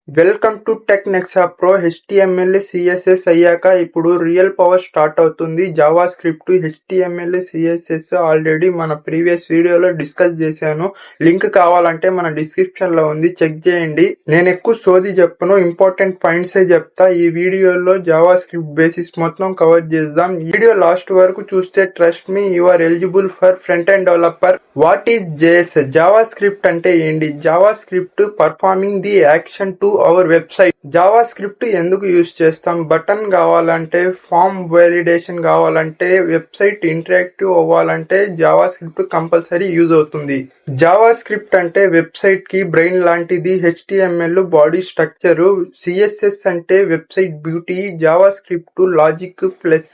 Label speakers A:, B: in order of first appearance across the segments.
A: Welcome to tech Nexa pro. HTML CSS అయ్యాక ఇప్పుడు real power start అవుతుంది. Java script HTML CSS already మన previous వీడియోలో డిస్కస్ చేశాను. లింక్ కావాలంటే మన డిస్క్రిప్షన్ లో ఉంది, చెక్ చేయండి. నేను ఎక్కువ సోది చెప్పను, ఇంపార్టెంట్ పాయింట్స్ చెప్తా. ఈ వీడియోలో జావా స్క్రిప్ట్ బేసిక్స్ మొత్తం కవర్ చేద్దాం. ఈ వీడియో లాస్ట్ వరకు చూస్తే trust me, you are eligible for front end developer. What is JS? JavaScript అంటే ఏంటి? JavaScript performing the action to our website. JavaScript ఎందుకు యూజ్ చేస్తాం? Button కావాలంటే, ఫామ్ వాలిడేషన్ కావాలంటే, వెబ్సైట్ ఇంటరాక్టివ్ అవ్వాలంటే JavaScript compulsory use అవుతుంది. JavaScript అంటే website కి బ్రెయిన్ లాంటిది. HTML బాడీ స్ట్రక్చర్, CSS అంటే website beauty, JavaScript logic plus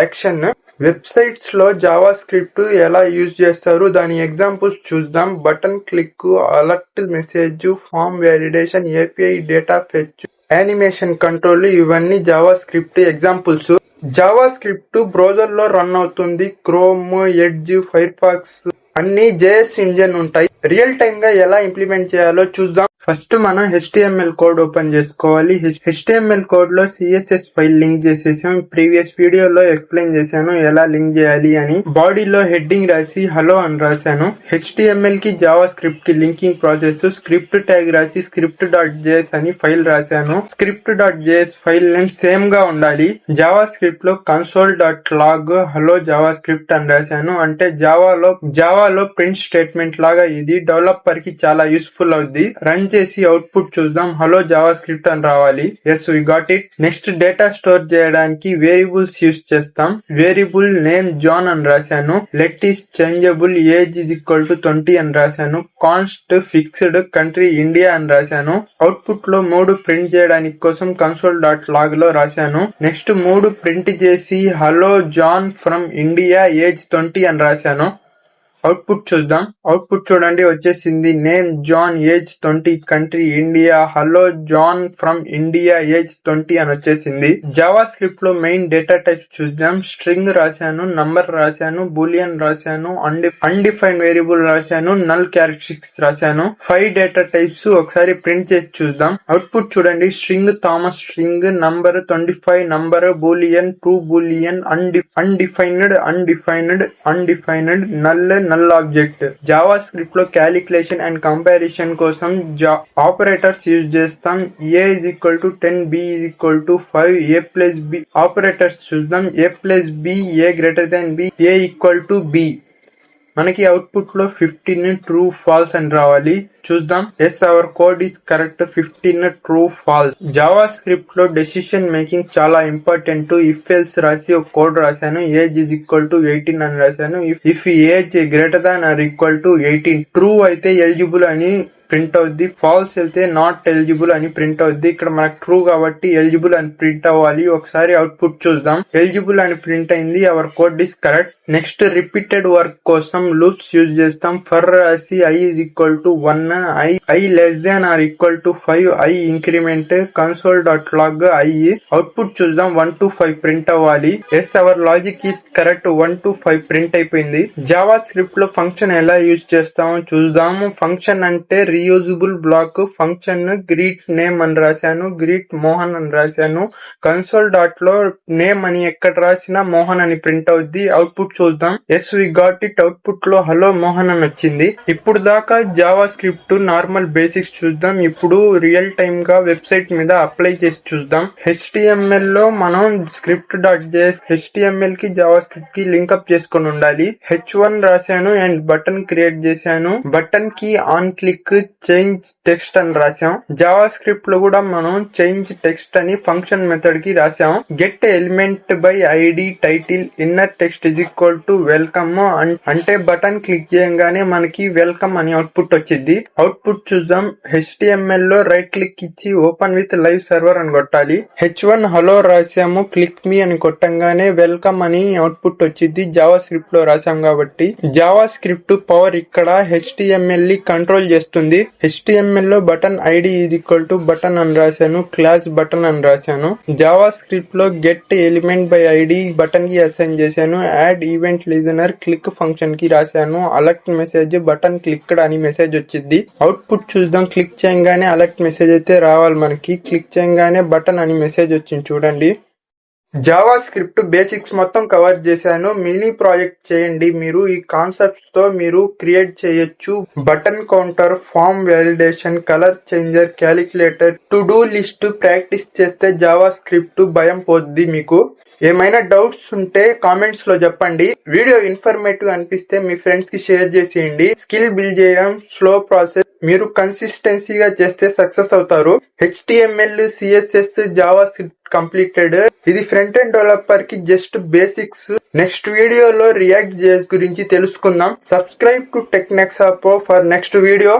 A: action. Websites లో జావా స్క్రిప్ట్ ఎలా యూజ్ చేస్తారు దాని ఎగ్జాంపుల్స్ చూద్దాం. Button click, alert message, form validation, API data fetch, animation control, ఇవన్నీ JavaScript examples. JavaScript browser లో run అవుతుంది. Chrome, Edge, Firefox అన్ని JS engine ఉంటాయి. రియల్ టైమ్ గా ఎలా ఇంప్లిమెంట్ చేయాలో చూద్దాం. ఫస్ట్ మనం HTML కోడ్ ఓపెన్ చేసుకోవాలి. HTML కోడ్ లో CSS ఫైల్ లింక్ చేసేసాం. ప్రీవియస్ వీడియోలో ఎక్స్ప్లెయిన్ చేశాను ఎలా లింక్ చేయాలి అని. బాడీలో హెడ్డింగ్ రాసి హలో అని రాశాను. HTML కి జావా స్క్రిప్ట్ కి లింకింగ్ ప్రాసెస్, స్క్రిప్ట్ ట్యాగ్ రాసి script.js అని ఫైల్ రాశాను. script.js ఫైల్ నేమ్ సేమ్ గా ఉండాలి. జావా స్క్రిప్ట్ లో console.log హలో జావా స్క్రిప్ట్ అని రాశాను. అంటే జావాలో ప్రింట్ స్టేట్మెంట్ లాగా ఇది డెవలపర్ కి చాలా యూస్ఫుల్ అవుద్ది. రన్ చేసి అవుట్పుట్ చూద్దాం. హలో జావా స్క్రిప్ట్ అని రావాలి. Yes, we got it. Next data store చేయడానికి వేరియబుల్స్ యూస్ చేస్తాం. వేరియబుల్ నేమ్ జాన్ అని రాశాను. Let is changeable, age is equal to 20 అని రాశాను. కాన్స్ట్ ఫిక్స్డ్, కంట్రీ ఇండియా అని రాశాను. అవుట్పుట్ లో 3 ప్రింట్ చేయడానికి కోసం console.log లో రాశాను. నెక్స్ట్ 3 ప్రింట్ చేసి hello John from India, age 20 అని రాశాను. అవుట్పుట్ చూద్దాం. అవుట్పుట్ చూడండి, వచ్చేసింది. Name John, age 20, country India, hello John from India, age 20 అని వచ్చేసింది. జావా స్క్రిప్ట్ లో మెయిన్ డేటా టైప్స్ చూద్దాం. స్ట్రింగ్ రాశాను, నంబర్ రాశాను, బూలియన్ రాశాను, అన్డిఫైన్డ్ వేరియబుల్ రాశాను, నల్ క్యారెక్టరిస్టిక్స్ రాశాను. 5 డేటా టైప్స్ ఒకసారి ప్రింట్ చేసి చూద్దాం. అవుట్పుట్ చూడండి. String Thomas, string number 25, number Boolean, true Boolean, undefined, null object. Java script లో క్యాలిక్యులేషన్ అండ్ కంపారిజన్ కోసం ఆపరేటర్స్ యూజ్ చేస్తాం. A is equal to 10, B is equal to 5, A plus B. Operators చూద్దాం. A plus B, A greater than B, A equal to B. మనకి output లో 15 true false అని రావాలి. చూద్దాం. Yes, our code is correct. 15 true false. JavaScript లో decision making చాలా important. If else రాసి ఒక కోడ్ రాశాను. ఏజ్ ఈజ్ ఈక్వల్ టు 18 అని రాశాను. If age greater than or equal to 18, true అయితే ఎలిజిబుల్ అని ప్రింట్ అవుద్ది. ఫాల్స్ అయితే నాట్ ఎలిజిబుల్ అని ప్రింట్ అవుద్ది. ఇక్కడ మనకు ట్రూ కాబట్టి ఎలిజిబుల్ అని ప్రింట్ అవ్వాలి. ఒకసారి అవుట్పుట్ చూద్దాం. ఎలిజిబుల్ అని ప్రింట్ అయింది. Hour code is correct. Next repeated work కోసం లూప్స్ యూజ్ చేస్తాం. ఫర్ రాసి i is equal to 1, i less than or equal to 5, i increment, console.log i. Output చూద్దాం. 1 to 5 ప్రింట్ అవ్వాలి. Yes, our logic is correct. 1 to 5 print అయిపోయింది. JavaScript లో function ఎలా use చేస్తామో చూద్దాము. Function అంటే reusable block. Function greet name అని రాశాను, గ్రీట్ మోహన్ అని రాశాను. console.లో నేమ్ అని ఎక్కడ రాసినా మోహన్ అని ప్రింట్ అవుద్ది. అవుట్పుట్ చూద్దాం. Yes, we got it. Output లో హలో మోహన్ అని వచ్చింది. ఇప్పుడు దాకా జావా స్క్రిప్ట్ నార్మల్ బేసిక్స్ చూద్దాం. ఇప్పుడు రియల్ టైమ్ గా వెబ్సైట్ మీద అప్లై చేసి చూద్దాం. HTML లో మనం script.js HTML కి జావా స్క్రిప్ట్ కి లింకప్ చేసుకొని ఉండాలి. H1 రాశాను అండ్ బటన్ క్రియేట్ చేశాను. బటన్ కి ఆన్ క్లిక్ చేంజ్ టెక్స్ట్ అని రాసాం. జావా స్క్రిప్ట్ లో కూడా మనం చేంజ్ టెక్స్ట్ అని ఫంక్షన్ మెథడ్ కి రాసాం. Get element by ID title inner text is equal to welcome అంటే బటన్ క్లిక్ చేయగానే మనకి వెల్కమ్ అని అవుట్పుట్ వచ్చింది. అవుట్పుట్ చూద్దాం. HTML లో రైట్ క్లిక్ ఇచ్చి ఓపెన్ విత్ లైవ్ సర్వర్ అని కొట్టాలి. H1 హలో రాసాము. క్లిక్ మీ అని కొట్టంగానే వెల్కమ్ అని అవుట్పుట్ వచ్చింది. జావా స్క్రిప్ట్ లో రాసాం కాబట్టి. జావా స్క్రిప్ట్ పవర్ ఇక్కడ HTML ని కంట్రోల్ చేస్తుంది. HTML లో button ID is equal to button అని రాశాను. క్లాస్ బటన్ అని రాశాను. జావా స్క్రిప్ట్ లో get element by ID button కి అసైన్ చేశాను. Add event listener click function కి రాశాను. అలర్ట్ మెసేజ్ బటన్ క్లిక్డ్ అని మెసేజ్ వచ్చింది. అవుట్పుట్ చూద్దాం. క్లిక్ చేయగానే అలర్ట్ మెసేజ్ అయితే రావాలి మనకి. క్లిక్ చేయగానే బటన్ అని మెసేజ్ వచ్చింది చూడండి. జావా స్క్రిప్ట్ బేసిక్స్ మొత్తం కవర్ చేశాను. మినీ ప్రాజెక్ట్ చేయండి. మీరు ఈ కాన్సెప్ట్స్ తో మీరు క్రియేట్ చేయొచ్చు. Button counter, form validation, colour changer, calculator, to do list practice చేస్తే జావా స్క్రిప్ట్ భయం పోద్ది మీకు. ఏమైనా డౌట్స్ ఉంటే కామెంట్స్ లో చెప్పండి. వీడియో ఇన్ఫర్మేటివ్ అనిపిస్తే మీ ఫ్రెండ్స్ కి షేర్ చేసేయండి. స్కిల్ బిల్డ్ చేయడం స్లో ప్రాసెస్. మీరు కన్సిస్టెన్సీగా చేస్తే సక్సెస్ అవుతారు. HTML, CSS, Java script completed. ఇది ఫ్రంట్ ఎండ్ డెవలపర్ కి జస్ట్ బేసిక్స్. నెక్స్ట్ వీడియోలో రియాక్ట్ JS గురించి తెలుసుకుందాం. Subscribe to tech Nexa pro for next video.